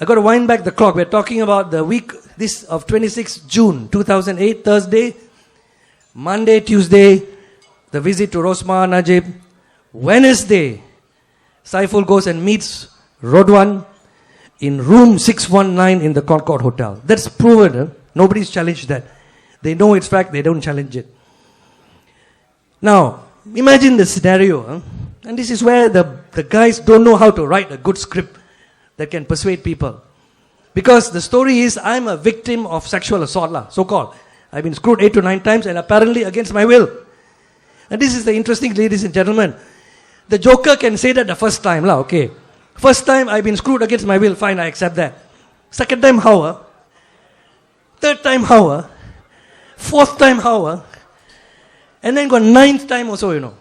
I got to wind back the clock. We're talking about the week this of 26 June 2008, Thursday, Monday, Tuesday, the visit to Rosma Najib. Wednesday, Saiful goes and meets Rodwan in room 619 in the Concord Hotel. That's proven. Nobody's challenged that. They know it's fact, they don't challenge it. Now, imagine the scenario. And this is where the guys don't know how to write a good script that can persuade people. Because the story is, I'm a victim of sexual assault, so-called. I've been screwed 8 to 9 times and apparently against my will. And this is the interesting, ladies and gentlemen. The joker can say that the first time, okay. First time I've been screwed against my will, fine, I accept that. Second time, how? Third time, how? Fourth time, how? And then got 9th time also,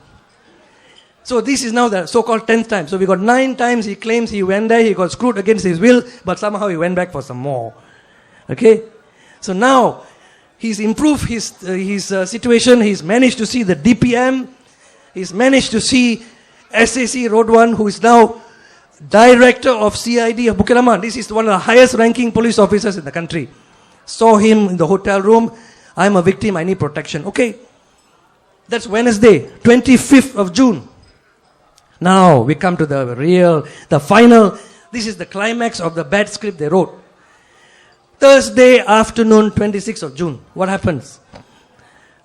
So this is now the so-called 10th time. So we got 9 times he claims he went there, he got screwed against his will, but somehow he went back for some more. Okay? So now, he's improved his situation, he's managed to see the DPM, he's managed to see SAC Rodwan, who is now Director of CID of Bukit Aman. This is one of the highest ranking police officers in the country. Saw him in the hotel room. I'm a victim, I need protection. Okay. That's Wednesday, 25th of June. Now we come to the final, this is the climax of the bad script they wrote. Thursday afternoon, 26th of June. What happens?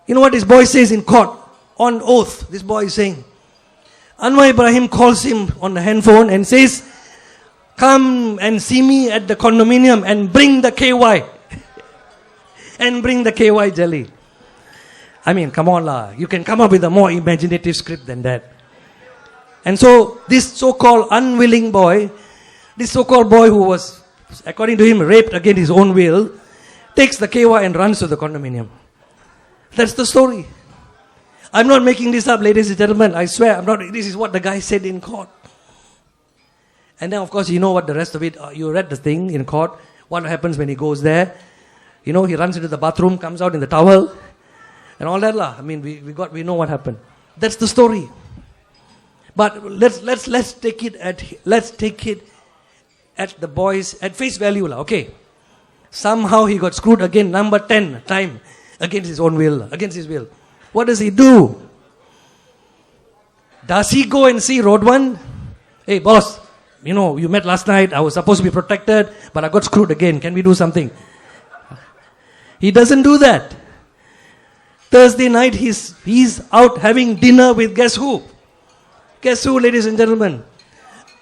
You know what this boy says in court? On oath, this boy is saying, Anwar Ibrahim calls him on the handphone and says, come and see me at the condominium and bring the KY. And bring the KY jelly. I mean, come on lah. You can come up with a more imaginative script than that. And so, this so-called unwilling boy, this so-called boy who was, according to him, raped against his own will, takes the KY and runs to the condominium. That's the story. I'm not making this up, ladies and gentlemen. I swear, I'm not. This is what the guy said in court. And then, of course, you know what the rest of it, you read the thing in court. What happens when he goes there? He runs into the bathroom, comes out in the towel, and all that lah. I mean, we know what happened. That's the story. But let's take it at the boys at face value lah. Okay. Somehow he got screwed again, number 10 time, against his own will, against his will. What does he do? Does he go and see Rodwan? Hey boss, you met last night, I was supposed to be protected, but I got screwed again. Can we do something? He doesn't do that. Thursday night, he's out having dinner with guess who? Guess who, ladies and gentlemen?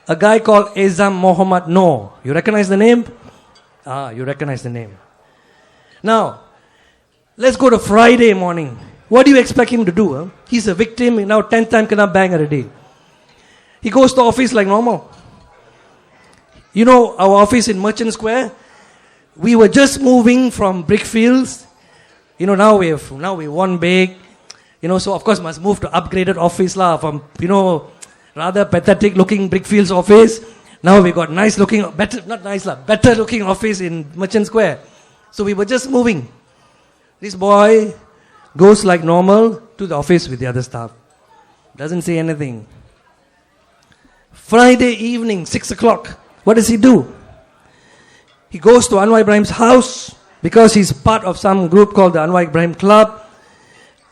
A guy called Ezam Mohammad Noor. You recognize the name? You recognize the name. Now, let's go to Friday morning. What do you expect him to do? He's a victim, now 10th time kena bang already. He goes to office like normal. Our office in Merchant Square, we were just moving from Brickfields. Now we won big. So of course must move to upgraded office lah, from, rather pathetic looking Brickfields office. Now we got nice looking, better looking office in Merchant Square. So we were just moving. This boy goes like normal to the office with the other staff. Doesn't say anything. Friday evening, 6 o'clock. What does he do? He goes to Anwar Ibrahim's house because he's part of some group called the Anwar Ibrahim Club.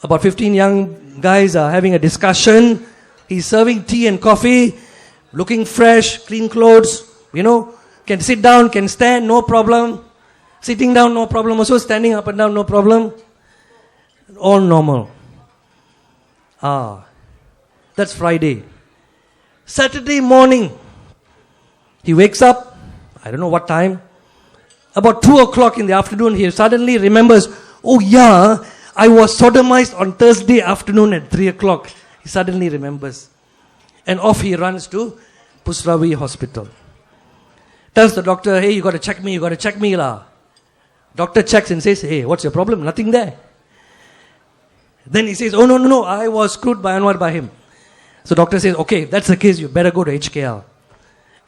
About 15 young guys are having a discussion. He's serving tea and coffee, looking fresh, clean clothes, can sit down, can stand, no problem. Sitting down, no problem. Also standing up and down, no problem. All normal. That's Friday. Saturday morning, he wakes up, I don't know what time, about 2 o'clock in the afternoon, he suddenly remembers, oh yeah, I was sodomized on Thursday afternoon at 3 o'clock. He suddenly remembers. And off he runs to Pusrawi Hospital. Tells the doctor, hey, you got to check me lah. Doctor checks and says, hey, what's your problem? Nothing there. Then he says, oh no, I was screwed by Anwar Ibrahim. So doctor says, okay, if that's the case, you better go to HKL.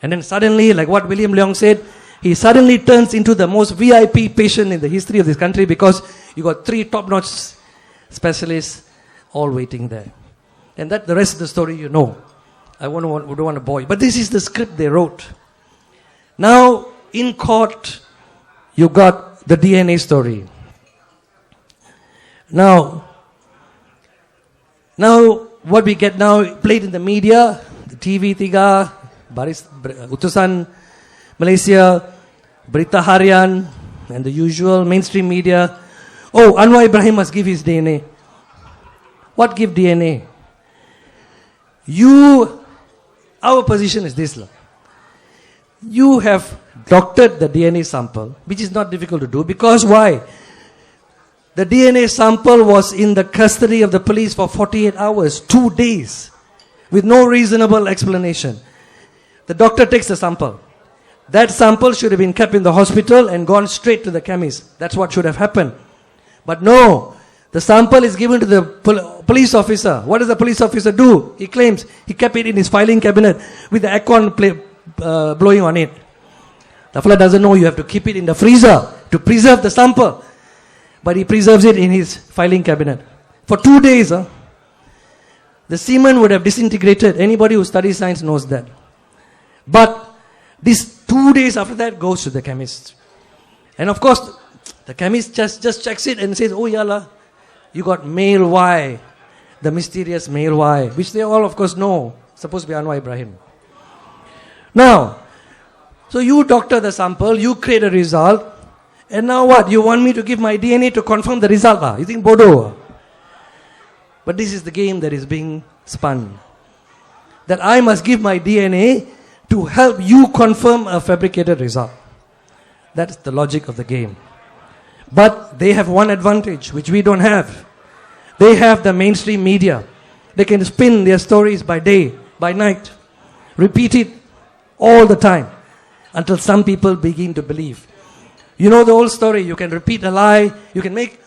And then suddenly, like what William Leong said, he suddenly turns into the most VIP patient in the history of this country because you got 3 top-notch specialists all waiting there. And that the rest of the story I don't want to bore you. But this is the script they wrote. Now, in court, you got the DNA story. Now, what we get now, played in the media, the TV3, Utusan, Malaysia, Berita Harian, and the usual mainstream media. Oh, Anwar Ibrahim must give his DNA. What give DNA? Our position is this. You have doctored the DNA sample, which is not difficult to do, because why? The DNA sample was in the custody of the police for 48 hours, 2 days, with no reasonable explanation. The doctor takes the sample. That sample should have been kept in the hospital and gone straight to the chemist. That's what should have happened. But no, the sample is given to the police officer. What does the police officer do? He claims he kept it in his filing cabinet with the aircon blowing on it. The fellow doesn't know you have to keep it in the freezer to preserve the sample. But he preserves it in his filing cabinet. For 2 days, the semen would have disintegrated. Anybody who studies science knows that. But this 2 days after that goes to the chemist. And of course, the chemist just checks it and says, oh yalla, you got male Y, the mysterious male Y, which they all of course know, supposed to be Anwar Ibrahim. Now, so you doctor the sample, you create a result, and now what? You want me to give my DNA to confirm the result? You think bodo? But this is the game that is being spun. That I must give my DNA to help you confirm a fabricated result. That's the logic of the game. But they have one advantage, which we don't have. They have the mainstream media. They can spin their stories by day, by night, repeat it all the time, until some people begin to believe. You know the old story, you can repeat a lie, you can make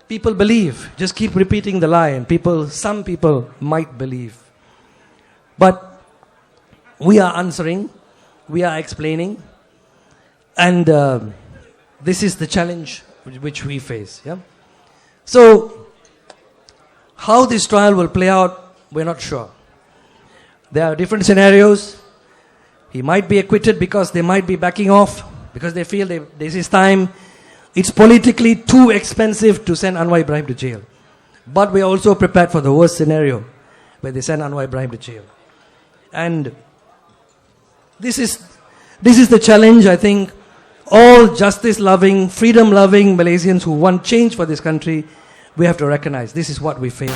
people believe. Just keep repeating the lie and some people might believe. But we are answering, we are explaining, and this is the challenge which we face. Yeah? So, how this trial will play out, we're not sure. There are different scenarios. He might be acquitted because they might be backing off, because they feel this is time. It's politically too expensive to send Anwar Ibrahim to jail. But we are also prepared for the worst scenario, where they send Anwar Ibrahim to jail. And this is the challenge, I think, all justice-loving, freedom-loving Malaysians who want change for this country, we have to recognize. This is what we face.